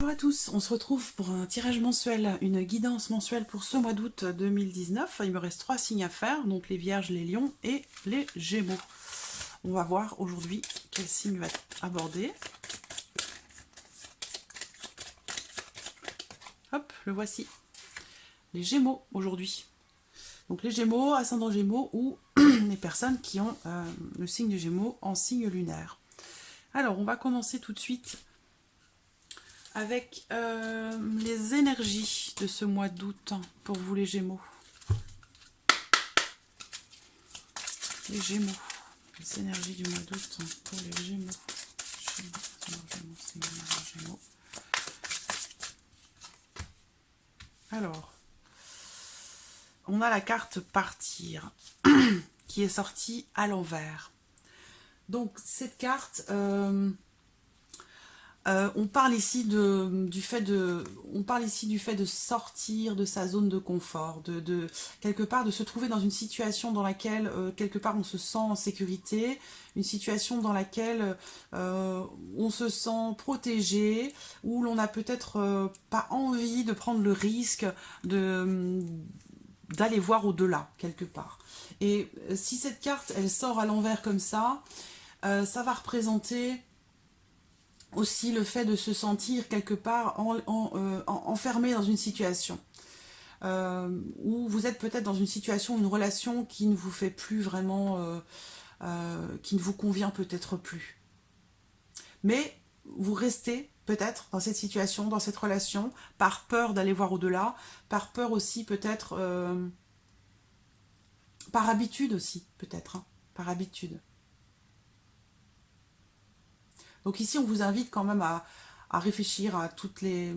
Bonjour à tous, on se retrouve pour un tirage mensuel, une guidance mensuelle pour ce mois d'août 2019. Il me reste 3 signes à faire, donc les Vierges, les Lions et les Gémeaux. On va voir aujourd'hui quel signe va être abordé. Hop, le voici. Les Gémeaux aujourd'hui. Donc les Gémeaux, ascendant Gémeaux ou les personnes qui ont le signe du Gémeaux en signe lunaire. Alors, on va commencer tout de suite avec les énergies de ce mois d'août pour vous les Gémeaux. Les Gémeaux, les énergies du mois d'août pour les Gémeaux. Gémeaux. Alors, on a la carte partir qui est sortie à l'envers. Donc cette carte, on parle ici du fait de sortir de sa zone de confort, de quelque part de se trouver dans une situation dans laquelle quelque part on se sent en sécurité, une situation dans laquelle on se sent protégé, où l'on n'a peut-être pas envie de prendre le risque d'aller voir au-delà quelque part. Et si cette carte elle sort à l'envers comme ça va représenter aussi le fait de se sentir quelque part enfermé dans une situation où vous êtes peut-être dans une situation, une relation qui ne vous fait plus vraiment, qui ne vous convient peut-être plus. Mais vous restez peut-être dans cette situation, dans cette relation, par peur d'aller voir au-delà, par peur aussi peut-être, par habitude aussi peut-être, hein, par habitude. Donc ici, on vous invite quand même à réfléchir à toutes les...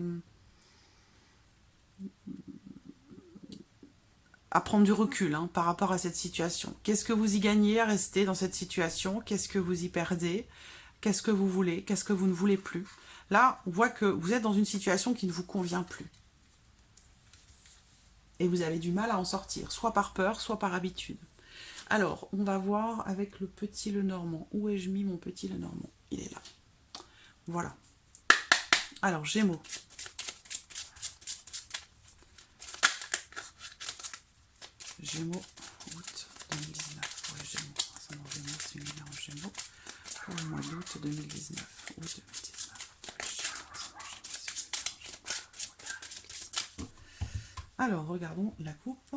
à prendre du recul hein, par rapport à cette situation. Qu'est-ce que vous y gagnez à rester dans cette situation? Qu'est-ce que vous y perdez? Qu'est-ce que vous voulez? Qu'est-ce que vous ne voulez plus? Là, on voit que vous êtes dans une situation qui ne vous convient plus. Et vous avez du mal à en sortir, soit par peur, soit par habitude. Alors, on va voir avec le petit Lenormand. Où ai-je mis mon petit Lenormand? Il est là. Voilà. Alors, Gémeaux. Gémeaux, août 2019 pour les Gémeaux. Ascendant Gémeaux, c'est une lumière en Gémeaux. Pour le mois d'août 2019. Août 2019. Alors, regardons la coupe.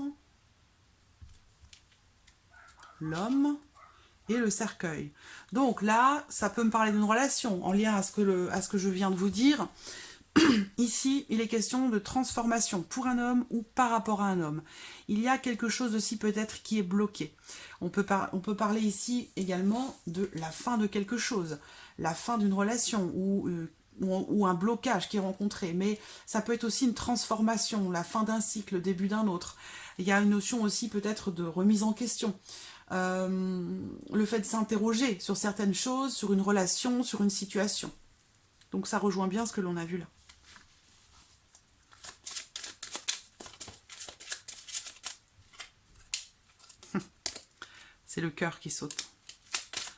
L'homme et le cercueil. Donc là, ça peut me parler d'une relation en lien à ce que je viens de vous dire. Ici, il est question de transformation pour un homme ou par rapport à un homme. Il y a quelque chose aussi peut-être qui est bloqué. On peut parler ici également de la fin de quelque chose, la fin d'une relation ou un blocage qui est rencontré. Mais ça peut être aussi une transformation, la fin d'un cycle, le début d'un autre. Il y a une notion aussi peut-être de remise en question. Le fait de s'interroger sur certaines choses, sur une relation, sur une situation. Donc ça rejoint bien ce que l'on a vu là. C'est le cœur qui saute.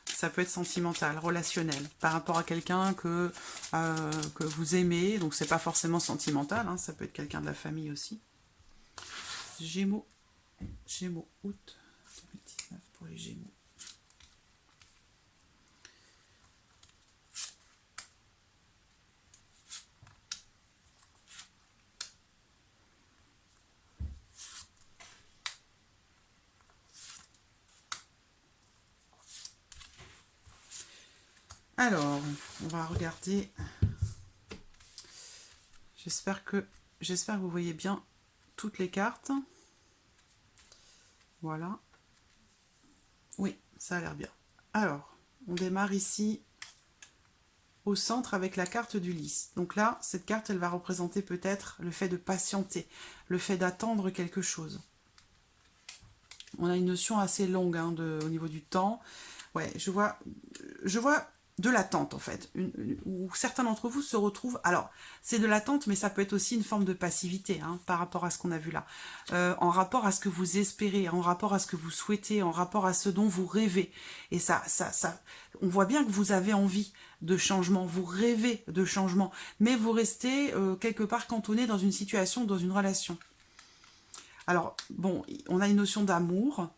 Ça peut être sentimental, relationnel, par rapport à quelqu'un que vous aimez, donc c'est pas forcément sentimental, hein, ça peut être quelqu'un de la famille aussi. Gémeaux, août 2019 pour les Gémeaux. Alors, on va regarder. J'espère que vous voyez bien toutes les cartes. Voilà. Oui, ça a l'air bien. Alors, on démarre ici au centre avec la carte du lys. Donc là, cette carte, elle va représenter peut-être le fait de patienter, le fait d'attendre quelque chose. On a une notion assez longue hein, au niveau du temps. Ouais, je vois de l'attente en fait, où certains d'entre vous se retrouvent, alors c'est de l'attente mais ça peut être aussi une forme de passivité hein, par rapport à ce qu'on a vu là, en rapport à ce que vous espérez, en rapport à ce que vous souhaitez, en rapport à ce dont vous rêvez, et ça, on voit bien que vous avez envie de changement, vous rêvez de changement, mais vous restez quelque part cantonné dans une situation, dans une relation. Alors bon, on a une notion d'amour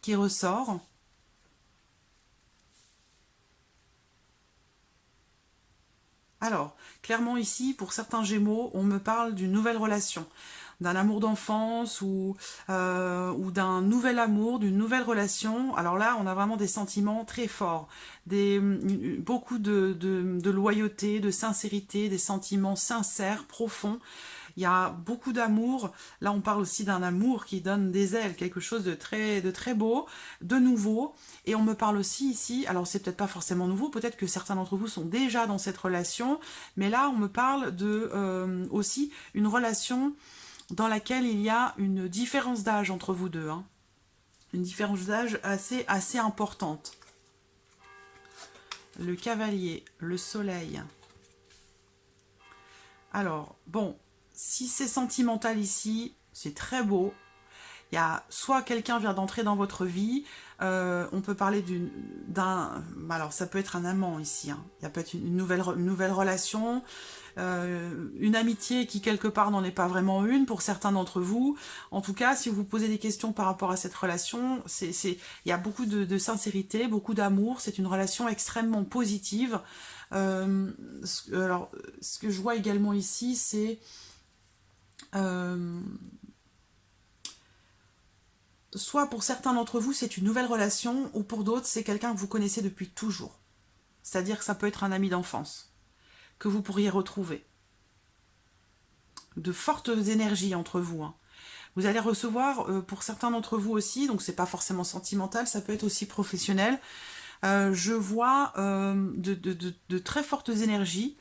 qui ressort. Alors, clairement ici, pour certains Gémeaux, on me parle d'une nouvelle relation, d'un amour d'enfance ou d'un nouvel amour, d'une nouvelle relation. Alors là, on a vraiment des sentiments très forts, beaucoup de loyauté, de sincérité, des sentiments sincères, profonds. Il y a beaucoup d'amour. Là, on parle aussi d'un amour qui donne des ailes, quelque chose de très beau, de nouveau. Et on me parle aussi ici, alors c'est peut-être pas forcément nouveau, peut-être que certains d'entre vous sont déjà dans cette relation, mais là, on me parle de aussi une relation dans laquelle il y a une différence d'âge entre vous deux. Hein. Une différence d'âge assez importante. Le cavalier, le soleil. Alors, bon, si c'est sentimental ici, c'est très beau. Il y a soit quelqu'un vient d'entrer dans votre vie, on peut parler d'un... Alors, ça peut être un amant ici. Hein. Il y a peut-être une nouvelle relation, une amitié qui, quelque part, n'en est pas vraiment une pour certains d'entre vous. En tout cas, si vous vous posez des questions par rapport à cette relation, il y a beaucoup de sincérité, beaucoup d'amour. C'est une relation extrêmement positive. Alors, ce que je vois également ici, c'est... soit pour certains d'entre vous, c'est une nouvelle relation, ou pour d'autres, c'est quelqu'un que vous connaissez depuis toujours. C'est-à-dire que ça peut être un ami d'enfance, que vous pourriez retrouver. De fortes énergies entre vous. Hein. Vous allez recevoir, pour certains d'entre vous aussi, donc c'est pas forcément sentimental, ça peut être aussi professionnel, je vois de très fortes énergies,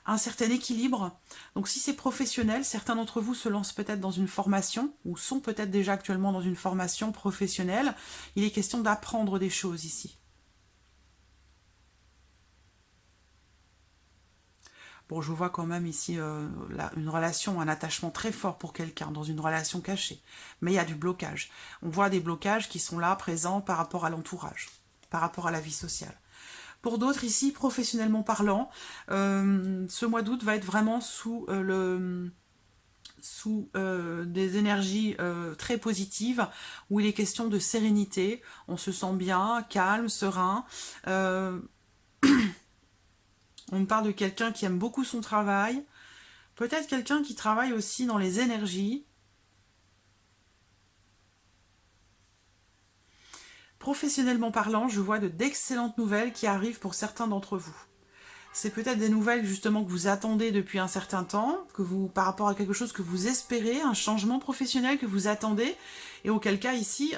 un certain équilibre. Donc si c'est professionnel, certains d'entre vous se lancent peut-être dans une formation, ou sont peut-être déjà actuellement dans une formation professionnelle. Il est question d'apprendre des choses ici. Bon, je vois quand même ici une relation, un attachement très fort pour quelqu'un, dans une relation cachée. Mais il y a du blocage. On voit des blocages qui sont là, présents par rapport à l'entourage, par rapport à la vie sociale. Pour d'autres ici, professionnellement parlant, ce mois d'août va être vraiment sous des énergies très positives, où il est question de sérénité, on se sent bien, calme, serein. On me parle de quelqu'un qui aime beaucoup son travail, peut-être quelqu'un qui travaille aussi dans les énergies. Professionnellement parlant, je vois d'excellentes nouvelles qui arrivent pour certains d'entre vous. C'est peut-être des nouvelles justement que vous attendez depuis un certain temps, par rapport à quelque chose que vous espérez, un changement professionnel que vous attendez, et auquel cas ici,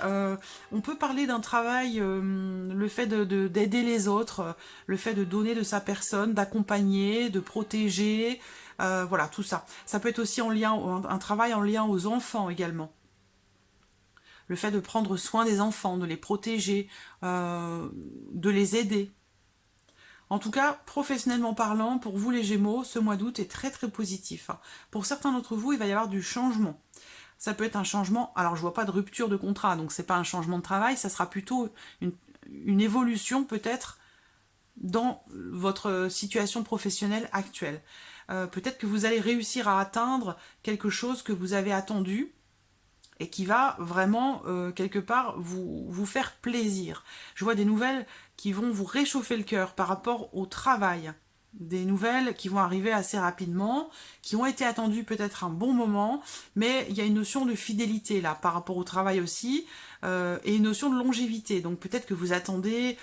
on peut parler d'un travail, le fait d'aider les autres, le fait de donner de sa personne, d'accompagner, de protéger, voilà, tout ça. Ça peut être aussi un travail en lien aux enfants également. Le fait de prendre soin des enfants, de les protéger, de les aider. En tout cas, professionnellement parlant, pour vous les Gémeaux, ce mois d'août est très positif. Pour certains d'entre vous, il va y avoir du changement. Ça peut être un changement, alors je vois pas de rupture de contrat, donc c'est pas un changement de travail, ça sera plutôt une évolution peut-être dans votre situation professionnelle actuelle. Peut-être que vous allez réussir à atteindre quelque chose que vous avez attendu, et qui va vraiment, quelque part, vous faire plaisir. Je vois des nouvelles qui vont vous réchauffer le cœur par rapport au travail. Des nouvelles qui vont arriver assez rapidement, qui ont été attendues peut-être un bon moment, mais il y a une notion de fidélité là, par rapport au travail aussi, et une notion de longévité. Donc peut-être que vous attendez...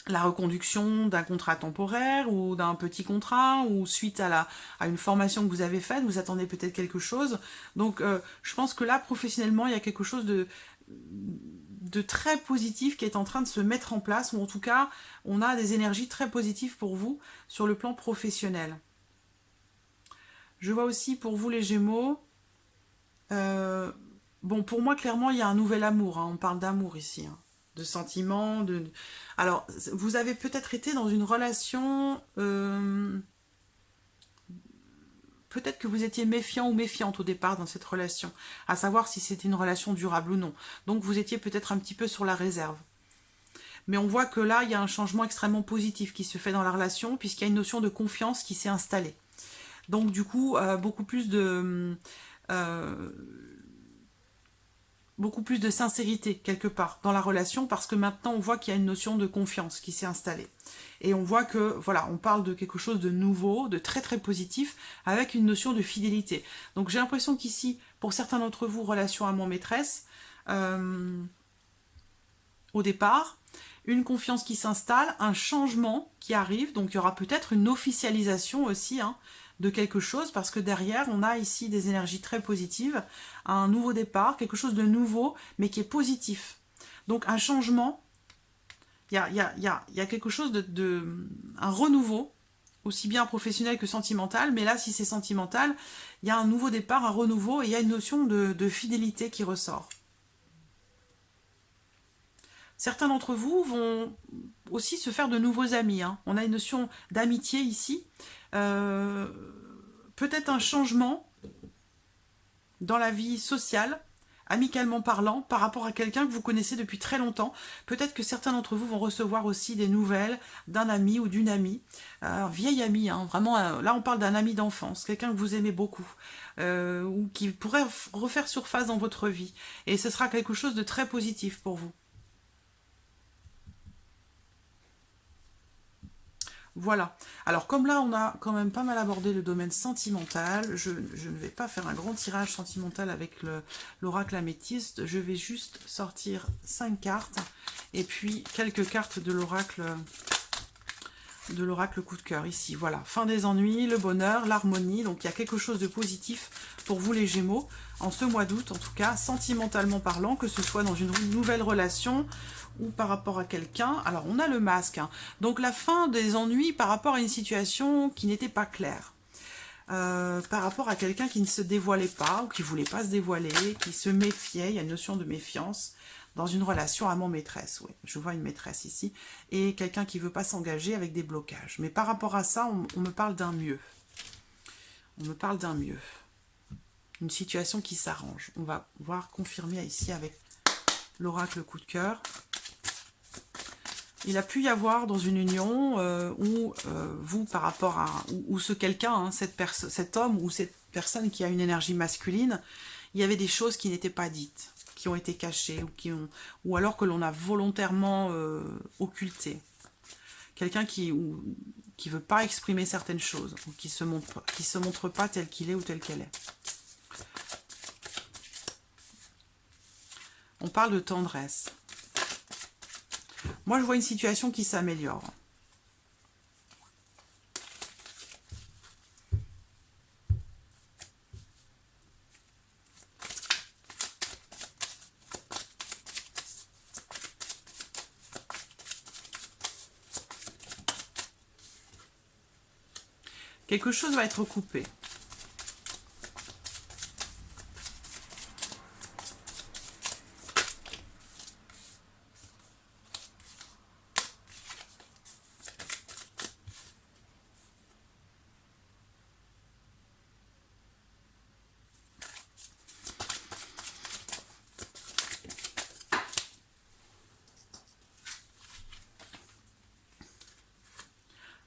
la reconduction d'un contrat temporaire ou d'un petit contrat, ou suite à une formation que vous avez faite, vous attendez peut-être quelque chose. Donc je pense que là, professionnellement, il y a quelque chose de très positif qui est en train de se mettre en place, ou en tout cas, on a des énergies très positives pour vous sur le plan professionnel. Je vois aussi pour vous les Gémeaux, bon, pour moi, clairement, il y a un nouvel amour, hein, on parle d'amour ici, hein. de sentiments. Alors, vous avez peut-être été dans une relation... peut-être que vous étiez méfiant ou méfiante au départ dans cette relation, à savoir si c'était une relation durable ou non. Donc vous étiez peut-être un petit peu sur la réserve. Mais on voit que là, il y a un changement extrêmement positif qui se fait dans la relation, puisqu'il y a une notion de confiance qui s'est installée. Donc du coup, beaucoup plus de sincérité quelque part dans la relation, parce que maintenant on voit qu'il y a une notion de confiance qui s'est installée. Et on voit que, voilà, on parle de quelque chose de nouveau, de très très positif, avec une notion de fidélité. Donc j'ai l'impression qu'ici, pour certains d'entre vous, relation amant-maîtresse, au départ, une confiance qui s'installe, un changement qui arrive, donc il y aura peut-être une officialisation aussi de quelque chose, parce que derrière, on a ici des énergies très positives, un nouveau départ, quelque chose de nouveau, mais qui est positif. Donc un changement, il y a quelque chose un renouveau, aussi bien professionnel que sentimental, mais là, si c'est sentimental, il y a un nouveau départ, un renouveau, et il y a une notion de fidélité qui ressort. Certains d'entre vous vont aussi se faire de nouveaux amis. On a une notion d'amitié ici. Peut-être un changement dans la vie sociale, amicalement parlant, par rapport à quelqu'un que vous connaissez depuis très longtemps. Peut-être que certains d'entre vous vont recevoir aussi des nouvelles d'un ami ou d'une amie. Vieille amie, vraiment, là on parle d'un ami d'enfance, quelqu'un que vous aimez beaucoup, ou qui pourrait refaire surface dans votre vie. Et ce sera quelque chose de très positif pour vous. Voilà. Alors comme là, on a quand même pas mal abordé le domaine sentimental, je ne vais pas faire un grand tirage sentimental avec l'oracle améthyste, je vais juste sortir 5 cartes et puis quelques cartes de l'oracle coup de cœur ici. Voilà, fin des ennuis, le bonheur, l'harmonie, donc il y a quelque chose de positif pour vous les Gémeaux, en ce mois d'août en tout cas, sentimentalement parlant, que ce soit dans une nouvelle relation ou par rapport à quelqu'un. Alors on a le masque, donc la fin des ennuis par rapport à une situation qui n'était pas claire. Par rapport à quelqu'un qui ne se dévoilait pas ou qui ne voulait pas se dévoiler, qui se méfiait, il y a une notion de méfiance dans une relation amant-maîtresse. Oui, je vois une maîtresse ici, et quelqu'un qui ne veut pas s'engager avec des blocages. Mais par rapport à ça, on me parle d'un mieux. On me parle d'un mieux. Une situation qui s'arrange. On va voir confirmer ici avec l'oracle coup de cœur. Il a pu y avoir dans une union où vous, par rapport à... ou ce quelqu'un, cet homme ou cette personne qui a une énergie masculine, il y avait des choses qui n'étaient pas dites, qui ont été cachées, ou alors que l'on a volontairement occultées. Quelqu'un qui veut pas exprimer certaines choses, ou qui se montre pas tel qu'il est ou telle qu'elle est. On parle de tendresse. Moi, je vois une situation qui s'améliore. Quelque chose va être coupé.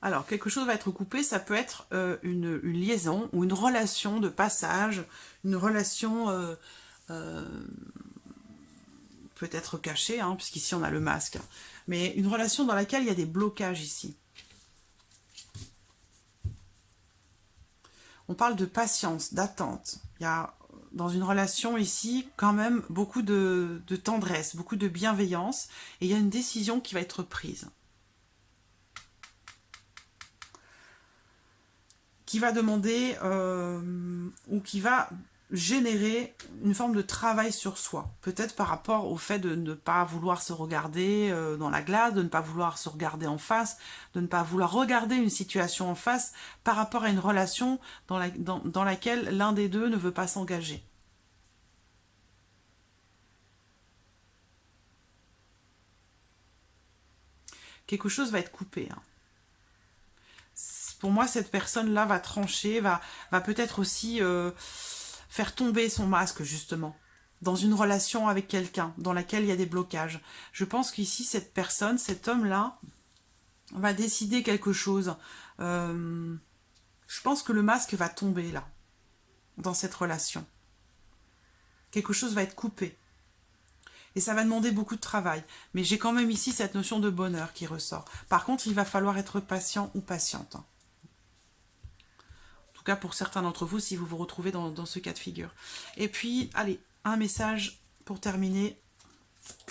Alors, quelque chose va être coupé, ça peut être une liaison ou une relation de passage, une relation peut-être cachée, puisqu'ici on a le masque, mais une relation dans laquelle il y a des blocages ici. On parle de patience, d'attente. Il y a dans une relation ici quand même beaucoup de tendresse, beaucoup de bienveillance, et il y a une décision qui va être prise. Qui va demander ou qui va générer une forme de travail sur soi. Peut-être par rapport au fait de ne pas vouloir se regarder dans la glace, de ne pas vouloir se regarder en face, de ne pas vouloir regarder une situation en face par rapport à une relation dans laquelle l'un des deux ne veut pas s'engager. quelque chose va être coupé. Hein. Pour moi, cette personne-là va trancher, va peut-être aussi faire tomber son masque, justement, dans une relation avec quelqu'un, dans laquelle il y a des blocages. Je pense qu'ici, cette personne, cet homme-là, va décider quelque chose. Je pense que le masque va tomber, là, dans cette relation. Quelque chose va être coupé. Et ça va demander beaucoup de travail. Mais j'ai quand même ici cette notion de bonheur qui ressort. Par contre, il va falloir être patient ou patiente. En tout cas, pour certains d'entre vous, si vous vous retrouvez dans ce cas de figure. Et puis, allez, un message pour terminer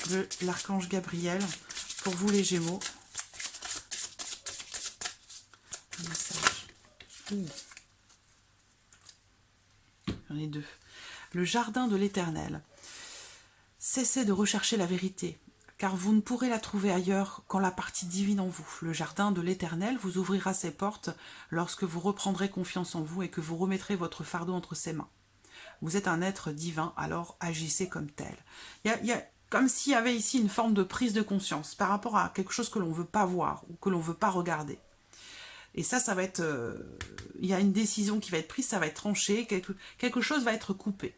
de l'archange Gabriel pour vous les Gémeaux. Un message. J'en ai deux. Le jardin de l'Éternel. Cessez de rechercher la vérité, car vous ne pourrez la trouver ailleurs qu'en la partie divine en vous. Le jardin de l'Éternel vous ouvrira ses portes lorsque vous reprendrez confiance en vous et que vous remettrez votre fardeau entre ses mains. Vous êtes un être divin, alors agissez comme tel. Il y a comme s'il y avait ici une forme de prise de conscience par rapport à quelque chose que l'on ne veut pas voir ou que l'on ne veut pas regarder. Et ça va être... il y a une décision qui va être prise, ça va être tranché, quelque chose va être coupé.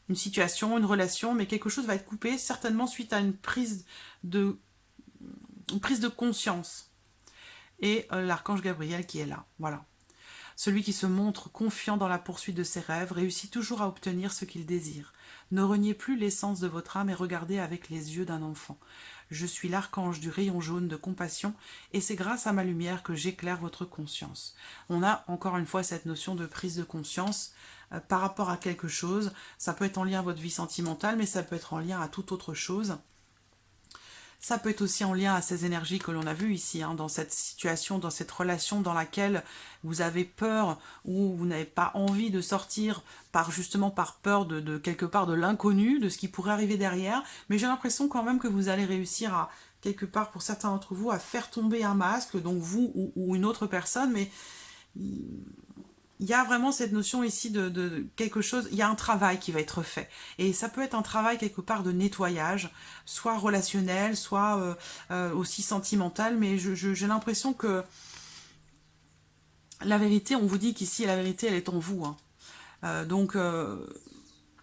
Une situation, une relation, mais quelque chose va être coupé, certainement suite à une prise de conscience. Et l'archange Gabriel qui est là, voilà. Celui qui se montre confiant dans la poursuite de ses rêves réussit toujours à obtenir ce qu'il désire. Ne reniez plus l'essence de votre âme et regardez avec les yeux d'un enfant. Je suis l'archange du rayon jaune de compassion et c'est grâce à ma lumière que j'éclaire votre conscience. On a encore une fois cette notion de prise de conscience par rapport à quelque chose. Ça peut être en lien à votre vie sentimentale, mais ça peut être en lien à toute autre chose. Ça peut être aussi en lien à ces énergies que l'on a vues ici, hein, dans cette situation, dans cette relation dans laquelle vous avez peur ou vous n'avez pas envie de sortir justement par peur de quelque part de l'inconnu, de ce qui pourrait arriver derrière. Mais j'ai l'impression quand même que vous allez réussir à, quelque part pour certains d'entre vous, à faire tomber un masque, donc vous ou une autre personne, mais il y a vraiment cette notion ici de quelque chose, il y a un travail qui va être fait. Et ça peut être un travail quelque part de nettoyage, soit relationnel, soit aussi sentimental, mais j'ai l'impression que la vérité, on vous dit qu'ici la vérité elle est en vous. Hein. Donc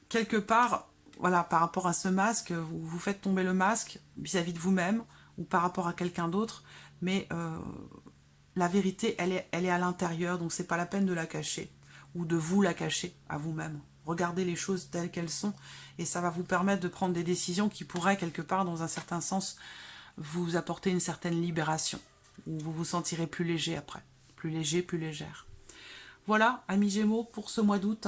quelque part, voilà, par rapport à ce masque, vous faites tomber le masque vis-à-vis de vous-même ou par rapport à quelqu'un d'autre, mais... la vérité, elle est à l'intérieur, donc c'est pas la peine de la cacher, ou de vous la cacher à vous-même. Regardez les choses telles qu'elles sont, et ça va vous permettre de prendre des décisions qui pourraient, quelque part, dans un certain sens, vous apporter une certaine libération, où vous vous sentirez plus léger après, plus léger, plus légère. Voilà, amis Gémeaux, pour ce mois d'août.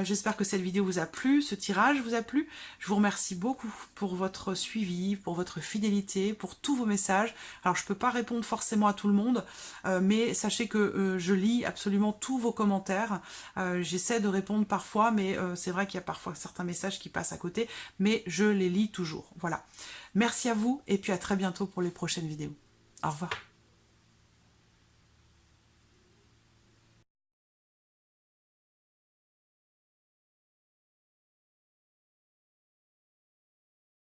J'espère que cette vidéo vous a plu, ce tirage vous a plu. Je vous remercie beaucoup pour votre suivi, pour votre fidélité, pour tous vos messages. Alors, je ne peux pas répondre forcément à tout le monde, mais sachez que je lis absolument tous vos commentaires. J'essaie de répondre parfois, mais c'est vrai qu'il y a parfois certains messages qui passent à côté, mais je les lis toujours. Voilà. Merci à vous, et puis à très bientôt pour les prochaines vidéos. Au revoir.